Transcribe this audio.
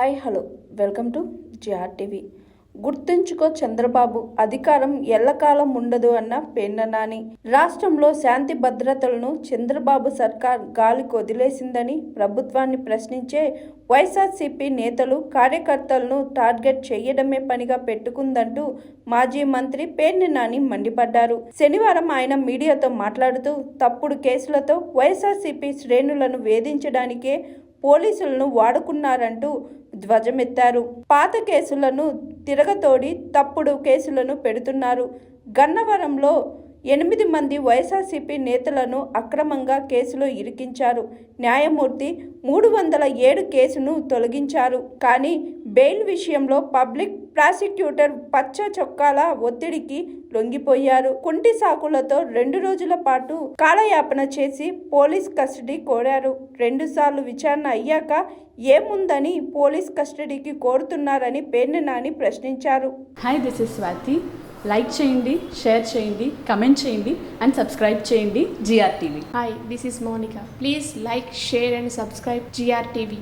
Hi hello welcome to GR TV. గుర్తుంచుకో చంద్రబాబు, అధికారం ఎల్లకాలం ఉండదు అన్న పేర్ని నాని. రాష్ట్రంలో శాంతి భద్రతలను చంద్రబాబు సర్కార్ గాలికి వదిలేసిందని ప్రభుత్వాన్ని ప్రశ్నించే వైఎస్ఆర్సీపీ నేతలు, కార్యకర్తలను టార్గెట్ చేయడమే పనిగా పెట్టుకుందంటూ మాజీ మంత్రి పేర్ని నాని మండిపడ్డారు. శనివారం ఆయన మీడియాతో మాట్లాడుతూ తప్పుడు కేసులతో వైఎస్ఆర్సీపీ శ్రేణులను వేధించడానికే పోలీసులను వాడుకున్నారంటూ ధ్వజమెత్తారు. పాత కేసులను తిరగతోడి తప్పుడు కేసులను పెడుతున్నారు. గన్నవరంలో 8 మంది వైఎస్ఆర్సీపీ నేతలను అక్రమంగా కేసులో ఇరికించారు. న్యాయమూర్తి 307 కేసును తొలగించారు. కానీ బెయిల్ విషయంలో పబ్లిక్ ప్రాసిక్యూటర్ పచ్చ చొక్కాల ఒత్తిడికి లొంగిపోయారు. కుంటి సాకులతో 2 రోజుల పాటు కాలయాపన చేసి పోలీస్ కస్టడీ కోరారు. 2 సార్లు విచారణ అయ్యాక ఏముందని పోలీస్ కస్టడీకి కోరుతున్నారని పేర్ని నాని ప్రశ్నించారు. Hi, this is Swathi. Like చేయండి, షేర్ చేయండి, కమెంట్ చేయండి అండ్ సబ్స్క్రైబ్ చేయండి GR TV. Hi, this is Monica. Please like, share and subscribe GR TV.